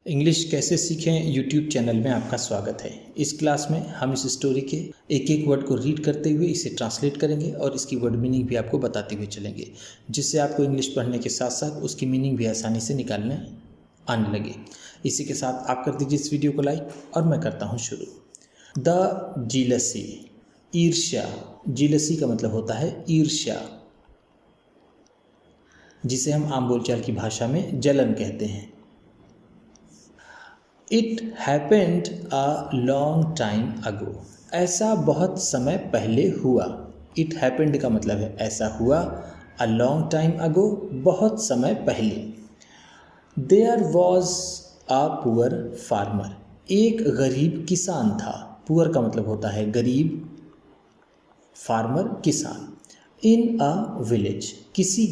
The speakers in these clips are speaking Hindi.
इंग्लिश कैसे सीखें यूट्यूब चैनल में आपका स्वागत है। इस क्लास में हम इस स्टोरी के एक एक वर्ड को रीड करते हुए इसे ट्रांसलेट करेंगे और इसकी वर्ड मीनिंग भी आपको बताते हुए चलेंगे, जिससे आपको इंग्लिश पढ़ने के साथ साथ उसकी मीनिंग भी आसानी से निकालने आने लगे। इसी के साथ आप कर दीजिए इस वीडियो को लाइक और मैं करता हूँ शुरू। द जीलसी, ईर्ष्या। जीलसी का मतलब होता है ईर्ष्या, जिसे हम आम बोलचाल की भाषा में जलन कहते हैं। It happened a long time ago, ऐसा बहुत समय पहले हुआ। इट हैपेंड का मतलब है ऐसा हुआ, अ लॉन्ग टाइम अगो बहुत समय पहले। There was a poor farmer, एक गरीब किसान था। पुअर का मतलब होता है गरीब, फार्मर किसान। इन अ विलेज, किसी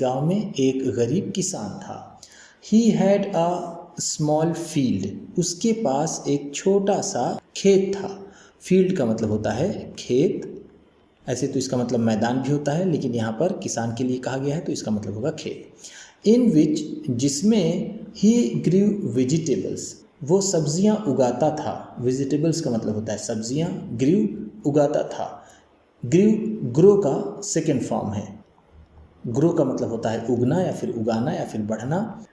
गांव में एक गरीब किसान था। He had a small field, उसके पास एक छोटा सा खेत था। फील्ड का मतलब होता है खेत, ऐसे तो इसका मतलब मैदान भी होता है, लेकिन यहाँ पर किसान के लिए कहा गया है तो इसका मतलब होगा खेत। इन विच, जिसमें ही ग्रीव वेजिटेबल्स, वो सब्जियाँ उगाता था। वेजिटेबल्स का मतलब होता है सब्जियाँ, ग्रीव उगाता था। ग्रीव ग्रो का सेकेंड फॉर्म है। ग्रो का मतलब होता है उगना या फिर उगाना या फिर बढ़ना।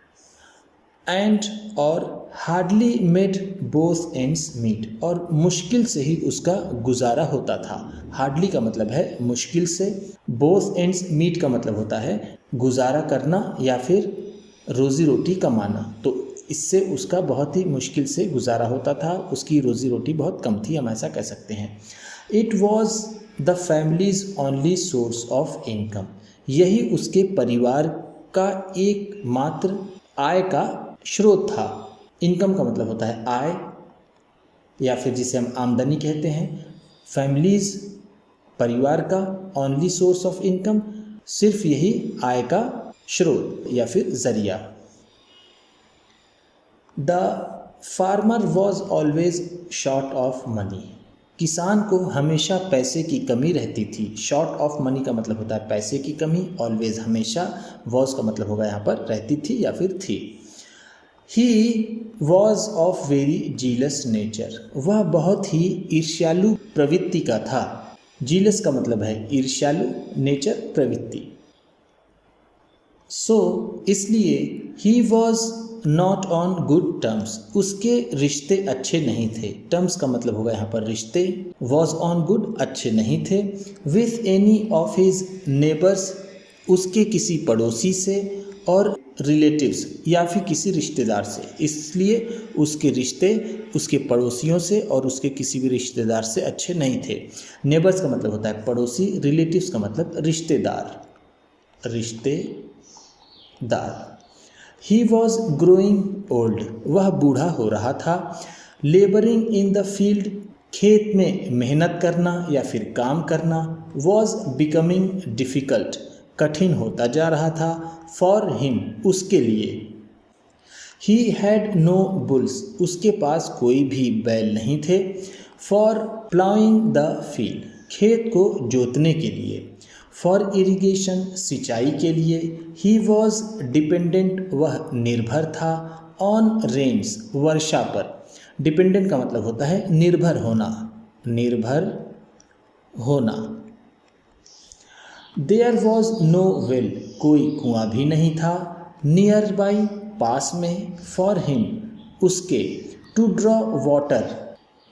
एंड और hardly made both ends meet, और मुश्किल से ही उसका गुजारा होता था। हार्डली का मतलब है मुश्किल से, बोथ एंड्स मीट का मतलब होता है गुजारा करना या फिर रोज़ी रोटी कमाना। तो इससे उसका बहुत ही मुश्किल से गुजारा होता था, उसकी रोज़ी रोटी बहुत कम थी, हम ऐसा कह सकते हैं। It was the families only source of income, यही उसके परिवार का एकमात्र आय का स्रोत था। इनकम का मतलब होता है आय या फिर जिसे हम आमदनी कहते हैं। फैमिलीज परिवार का, ओनली सोर्स ऑफ इनकम सिर्फ यही आय का स्रोत या फिर जरिया। The farmer was always short of money, किसान को हमेशा पैसे की कमी रहती थी। शॉर्ट ऑफ मनी का मतलब होता है पैसे की कमी, ऑलवेज हमेशा, वॉज का मतलब होगा यहाँ पर रहती थी या फिर थी। He was of very jealous nature, वह बहुत ही ईर्ष्यालु प्रवृत्ति का था। जीलस का मतलब है ईर्ष्यालु, नेचर प्रवृत्ति। सो इसलिए he was not on good terms, उसके रिश्ते अच्छे नहीं थे। टर्म्स का मतलब होगा यहाँ पर रिश्ते। वॉज ऑन गुड अच्छे नहीं थे। With any of his neighbours, उसके किसी पड़ोसी से, और रिलेटिव्स या फिर किसी रिश्तेदार से। इसलिए उसके रिश्ते उसके पड़ोसियों से और उसके किसी भी रिश्तेदार से अच्छे नहीं थे। नेबर्स का मतलब होता है पड़ोसी, रिलेटिव्स का मतलब रिश्तेदार, ही वॉज ग्रोइंग ओल्ड, वह बूढ़ा हो रहा था। लेबरिंग इन द फील्ड, खेत में मेहनत करना या फिर काम करना। वॉज बिकमिंग डिफ़िकल्ट, कठिन होता जा रहा था। फॉर हिम, उसके लिए। ही हैड नो बुल्स, उसके पास कोई भी बैल नहीं थे। फॉर प्लाइंग द फील्ड, खेत को जोतने के लिए। फॉर इरिगेशन, सिंचाई के लिए। ही वॉज डिपेंडेंट, वह निर्भर था। ऑन रेन्स, वर्षा पर। डिपेंडेंट का मतलब होता है निर्भर होना, देयर वॉज नो वेल, कोई कुआं भी नहीं था। नियर बाई, पास में। फॉर हिम, उसके। टू ड्रॉ वाटर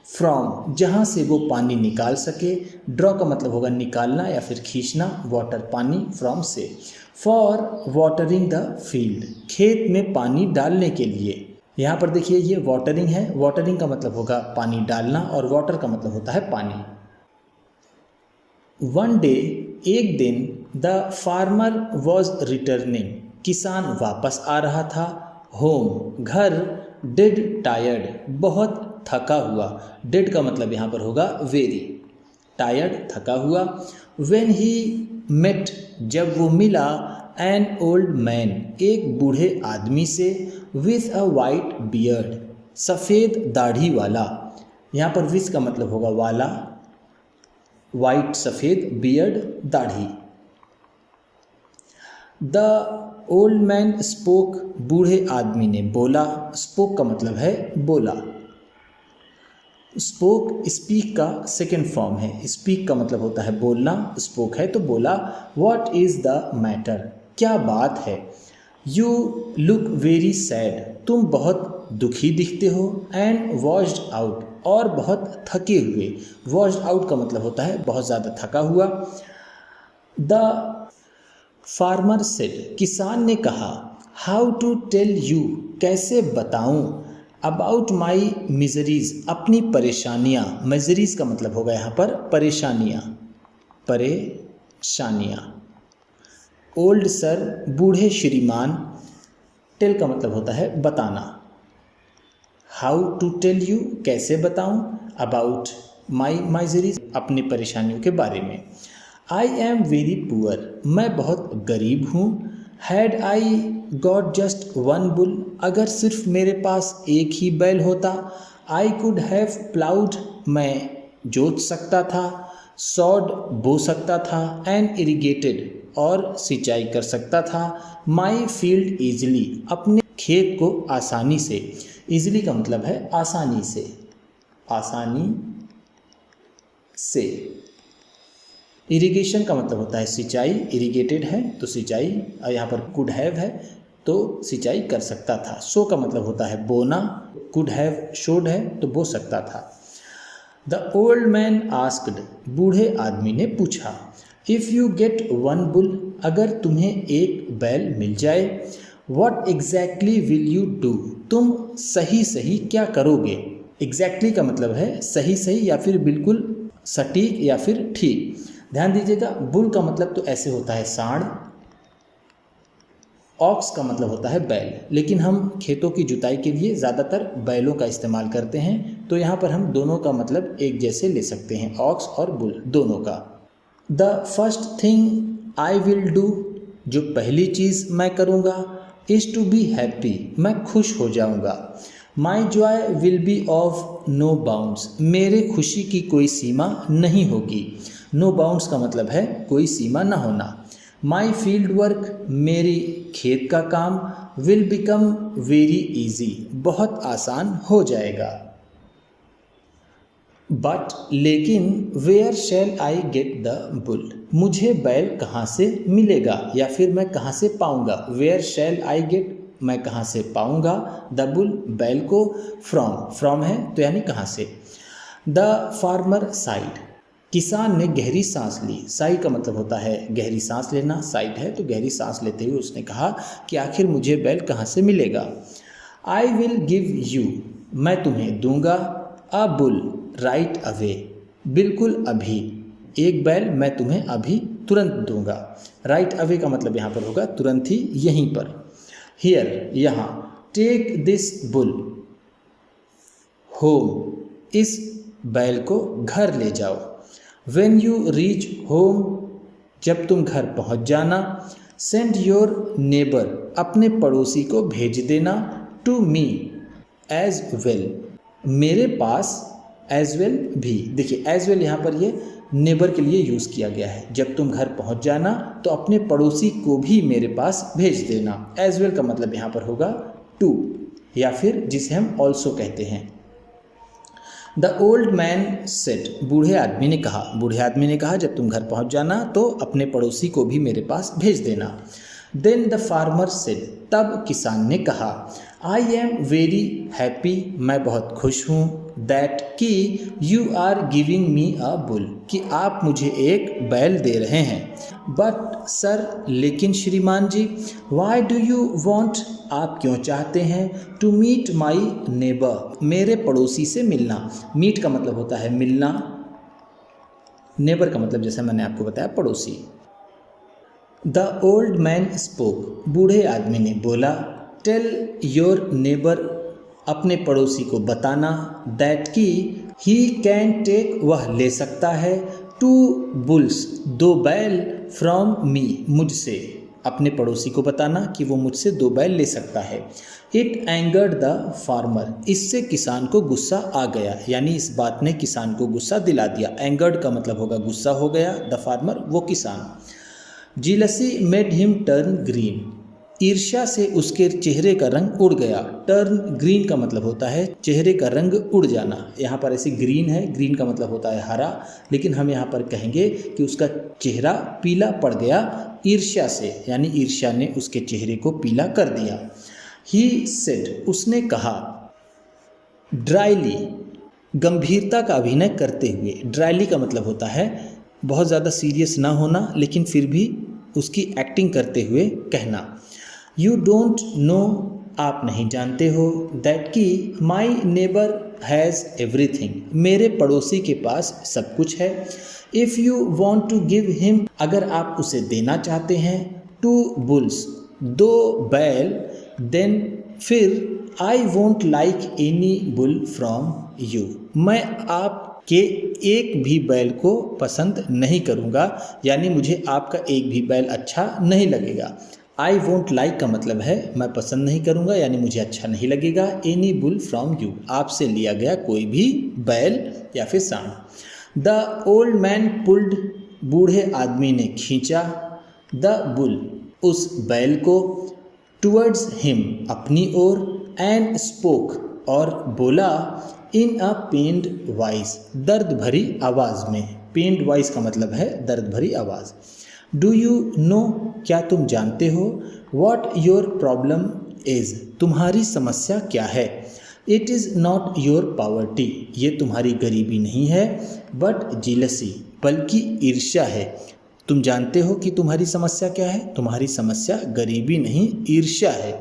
फ्रॉम, जहाँ से वो पानी निकाल सके। ड्रॉ का मतलब होगा निकालना या फिर खींचना, वाटर पानी, फ्रॉम से। फॉर वाटरिंग द फील्ड, खेत में पानी डालने के लिए। यहाँ पर देखिए ये वाटरिंग है, वाटरिंग का मतलब होगा पानी डालना और वाटर का मतलब होता है पानी। वन डे, एक दिन। द फार्मर वॉज रिटर्निंग, किसान वापस आ रहा था। होम, घर। डेड टायर्ड, बहुत थका हुआ। डेड का मतलब यहाँ पर होगा वेरी, टायर्ड थका हुआ। व्हेन ही मेट, जब वो मिला। एन ओल्ड मैन, एक बूढ़े आदमी से। विथ अ वाइट बियर्ड, सफ़ेद दाढ़ी वाला। यहाँ पर विथ का मतलब होगा वाला, वाइट सफ़ेद, बियर्ड दाढ़ी। द ओल्ड मैन स्पोक, बूढ़े आदमी ने बोला। स्पोक का मतलब है बोला। स्पोक स्पीक का सेकेंड फॉर्म है। स्पीक का मतलब होता है बोलना, स्पोक है तो बोला। व्हाट इज़ द मैटर, क्या बात है। यू लुक वेरी सैड, तुम बहुत दुखी दिखते हो। एंड वॉश्ड आउट, और बहुत थके हुए। वॉश्ड आउट का मतलब होता है बहुत ज़्यादा थका हुआ। द फार्मर सेड, किसान ने कहा। हाउ टू टेल यू, कैसे बताऊं। अबाउट माई मिजरीज, अपनी परेशानियाँ। मिजरीज का मतलब होगा यहाँ पर परेशानियाँ, परेशानियाँ। ओल्ड सर, बूढ़े श्रीमान। टेल का मतलब होता है बताना। हाउ टू टेल यू, कैसे बताऊं। अबाउट माई मिजरीज, अपनी परेशानियों के बारे में। आई एम वेरी पुअर, मैं बहुत गरीब हूँ। Had I got just one bull, अगर सिर्फ मेरे पास एक ही बैल होता। आई कुड हैव प्लाउड, मैं जोत सकता था। सॉड, बो सकता था। एंड इरिगेटेड, और सिंचाई कर सकता था। माई फील्ड ईजिली, अपने खेत को आसानी से। ईजिली का मतलब है आसानी से, आसानी से। इरिगेशन का मतलब होता है सिंचाई। इरिगेटेड है तो सिंचाई, यहाँ पर कुड हैव है तो सिंचाई कर सकता था। सो का मतलब होता है बोना। कुड हैव शोड है तो बो सकता था। द ओल्ड मैन आस्क्ड, बूढ़े आदमी ने पूछा। If you get one bull, अगर तुम्हें एक बैल मिल जाए। What exactly will you do, तुम सही सही क्या करोगे। एग्जैक्टली का मतलब है सही सही या फिर बिल्कुल सटीक या फिर ठीक। ध्यान दीजिएगा, बुल का मतलब तो ऐसे होता है सांड। ऑक्स का मतलब होता है बैल, लेकिन हम खेतों की जुताई के लिए ज़्यादातर बैलों का इस्तेमाल करते हैं, तो यहाँ पर हम दोनों का मतलब एक जैसे ले सकते हैं, ऑक्स और बुल दोनों का। The first thing I will do, जो पहली चीज़ मैं करूँगा। इज़ टू बी हैप्पी, मैं खुश हो जाऊँगा। My joy will be of no bounds, मेरे खुशी की कोई सीमा नहीं होगी। नो बाउंड्स का मतलब है कोई सीमा ना होना। माई फील्ड वर्क, मेरी खेत का काम। विल बिकम वेरी ईजी, बहुत आसान हो जाएगा। बट लेकिन where shall I get the bull, मुझे बैल कहाँ से मिलेगा या फिर मैं कहाँ से पाऊँगा। वेयर शैल आई गेट, मैं कहाँ से पाऊँगा। द बुल, बैल को। फ्रॉम है तो यानी कहाँ से। द फार्मर साइड, किसान ने गहरी सांस ली। साई का मतलब होता है गहरी सांस लेना, साइड है तो गहरी सांस लेते हुए उसने कहा कि आखिर मुझे बैल कहाँ से मिलेगा। आई विल गिव यू, मैं तुम्हें दूंगा। अ बुल राइट अवे, बिल्कुल अभी। एक बैल मैं तुम्हें अभी तुरंत दूंगा। राइट अवे का मतलब यहाँ पर होगा तुरंत ही, यहीं पर। हियर, यहाँ। टेक दिस बुल होम, इस बैल को घर ले जाओ। When you reach home, जब तुम घर पहुंच जाना। Send your neighbor, अपने पड़ोसी को भेज देना। To me as well, मेरे पास। as well भी, देखिए as well यहाँ पर ये नेबर के लिए यूज़ किया गया है। जब तुम घर पहुंच जाना तो अपने पड़ोसी को भी मेरे पास भेज देना। as well का मतलब यहाँ पर होगा to, या फिर जिसे हम also कहते हैं। द ओल्ड मैन सेड, बूढ़े आदमी ने कहा। बूढ़े आदमी ने कहा जब तुम घर पहुंच जाना तो अपने पड़ोसी को भी मेरे पास भेज देना। देन द फार्मर सेड, तब किसान ने कहा। आई एम वेरी हैप्पी, मैं बहुत खुश हूँ। दैट कि you are giving me a bull, कि आप मुझे एक बैल दे रहे हैं। बट सर, लेकिन श्रीमान जी। वाई डू यू वॉन्ट, आप क्यों चाहते हैं। टू मीट माई नेबर, मेरे पड़ोसी से मिलना। मीट का मतलब होता है मिलना। नेबर का मतलब जैसे मैंने आपको बताया पड़ोसी। द ओल्ड मैन स्पोक, बूढ़े आदमी ने बोला। टेल योर नेबर, अपने पड़ोसी को बताना। दैट कि ही कैन टेक, वह ले सकता है। टू बुल्स, दो बैल। फ्रॉम मी, मुझसे। अपने पड़ोसी को बताना कि वो मुझसे दो बैल ले सकता है। इट एंगर्ड द फार्मर, इससे किसान को गुस्सा आ गया, यानी इस बात ने किसान को गुस्सा दिला दिया। एंगर्ड का मतलब होगा गुस्सा हो गया, द फार्मर वो किसान। जीलसी मेड हिम टर्न ग्रीन, ईर्ष्या से उसके चेहरे का रंग उड़ गया। टर्न ग्रीन का मतलब होता है चेहरे का रंग उड़ जाना। यहाँ पर ऐसे ग्रीन है, ग्रीन का मतलब होता है हरा, लेकिन हम यहाँ पर कहेंगे कि उसका चेहरा पीला पड़ गया ईर्ष्या से, यानी ईर्ष्या ने उसके चेहरे को पीला कर दिया। ही सेड, उसने कहा। ड्राइली, गंभीरता का अभिनय करते हुए। ड्राइली का मतलब होता है बहुत ज़्यादा सीरियस ना होना, लेकिन फिर भी उसकी एक्टिंग करते हुए कहना। यू डोंट नो, आप नहीं जानते हो, दैट कि माई नेबर हैज़ एवरीथिंग, मेरे पड़ोसी के पास सब कुछ है। If you want to give him, अगर आप उसे देना चाहते हैं, 2 बुल्स, 2 बैल, देन फिर I won't like any bull from you, मैं आपके एक भी बैल को पसंद नहीं करूँगा, यानी मुझे आपका एक भी बैल अच्छा नहीं लगेगा। आई वोंट लाइक का मतलब है मैं पसंद नहीं करूँगा, यानी मुझे अच्छा नहीं लगेगा। एनी बुल फ्रॉम यू, आपसे लिया गया कोई भी बैल या फिर सांड। द ओल्ड मैन पुल्ड, बूढ़े आदमी ने खींचा। द बुल, उस बैल को। टुवर्ड्स हिम, अपनी ओर। एंड स्पोक, और बोला। इन अ पेन्ड वॉइस, दर्द भरी आवाज़ में। पेन्ड वॉइस का मतलब है दर्द भरी आवाज़। डू यू नो, क्या तुम जानते हो। वॉट योर प्रॉब्लम इज़, तुम्हारी समस्या क्या है। It is not your poverty, ये तुम्हारी गरीबी नहीं है। बट जीलसी, बल्कि ईर्ष्या है। तुम जानते हो कि तुम्हारी समस्या क्या है, तुम्हारी समस्या गरीबी नहीं ईर्ष्या है।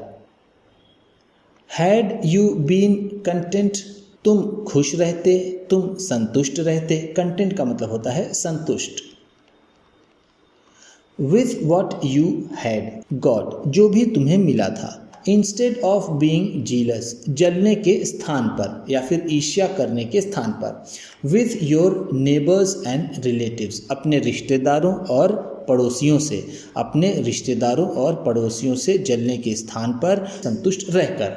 हैड यू बीन कंटेंट, तुम खुश रहते, तुम संतुष्ट रहते। कंटेंट का मतलब होता है संतुष्ट। With what you had got, जो भी तुम्हें मिला था। इंस्टेड ऑफ बीइंग जीलस, जलने के स्थान पर या फिर ईर्ष्या करने के स्थान पर। With your neighbours and relatives, अपने रिश्तेदारों और पड़ोसियों से, अपने रिश्तेदारों और पड़ोसियों से जलने के स्थान पर संतुष्ट रहकर।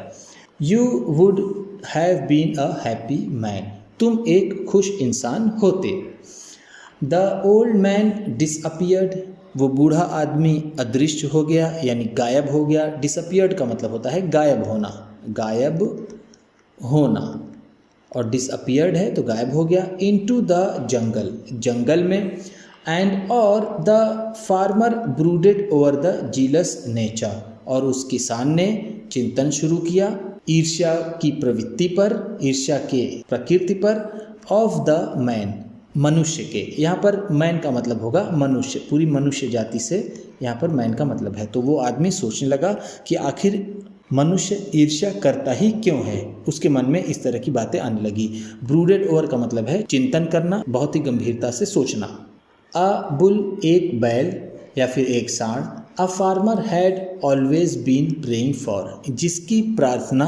You would have been a happy man, तुम एक खुश इंसान होते। द ओल्ड मैन डिसअपियर्ड, वो बूढ़ा आदमी अदृश्य हो गया, यानी गायब हो गया। डिसअपियर्ड का मतलब होता है गायब होना, गायब होना, और डिसअपियर्ड है तो गायब हो गया। इनटू द जंगल, जंगल में। एंड और the farmer brooded over the jealous nature, और उस किसान ने चिंतन शुरू किया ईर्ष्या की प्रवृत्ति पर, ईर्ष्या के प्रकृति पर। ऑफ द मैन, मनुष्य के। यहाँ पर मैन का मतलब होगा मनुष्य, पूरी मनुष्य जाति से यहाँ पर मैन का मतलब है। तो वो आदमी सोचने लगा कि आखिर मनुष्य ईर्ष्या करता ही क्यों है, उसके मन में इस तरह की बातें आने लगी। ब्रूडेड ओवर का मतलब है चिंतन करना, बहुत ही गंभीरता से सोचना। अ बुल, एक बैल या फिर एक सांड। A farmer had always been praying for, जिसकी प्रार्थना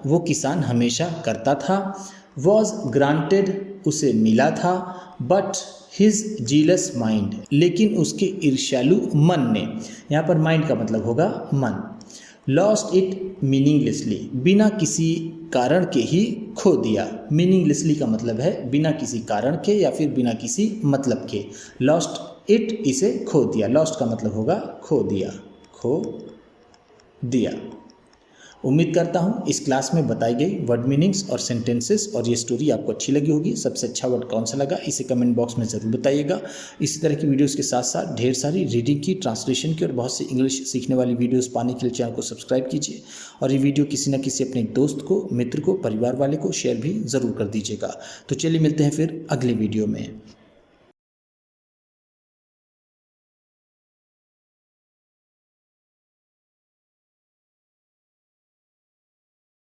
वो किसान हमेशा करता था। वॉज ग्रांटेड, उसे मिला था। बट हिज जीलस माइंड, लेकिन उसके ईर्ष्यालु मन ने, यहाँ पर माइंड का मतलब होगा मन। लॉस्ट इट मीनिंगलेसली, बिना किसी कारण के ही खो दिया। मीनिंगलेसली का मतलब है बिना किसी कारण के या फिर बिना किसी मतलब के। लॉस्ट इट, इसे खो दिया। लॉस्ट का मतलब होगा खो दिया, खो दिया। उम्मीद करता हूँ इस क्लास में बताई गई वर्ड मीनिंग्स और सेंटेंसेस और ये स्टोरी आपको अच्छी लगी होगी। सबसे अच्छा वर्ड कौन सा लगा इसे कमेंट बॉक्स में ज़रूर बताइएगा। इसी तरह की वीडियोस के साथ साथ ढेर सारी रीडिंग की, ट्रांसलेशन की और बहुत सी इंग्लिश सीखने वाली वीडियोस पाने के लिए चैनल को सब्सक्राइब कीजिए और ये वीडियो किसी न किसी अपने दोस्त को, मित्र को, परिवार वाले को शेयर भी ज़रूर कर दीजिएगा। तो चलिए मिलते हैं फिर अगले वीडियो में।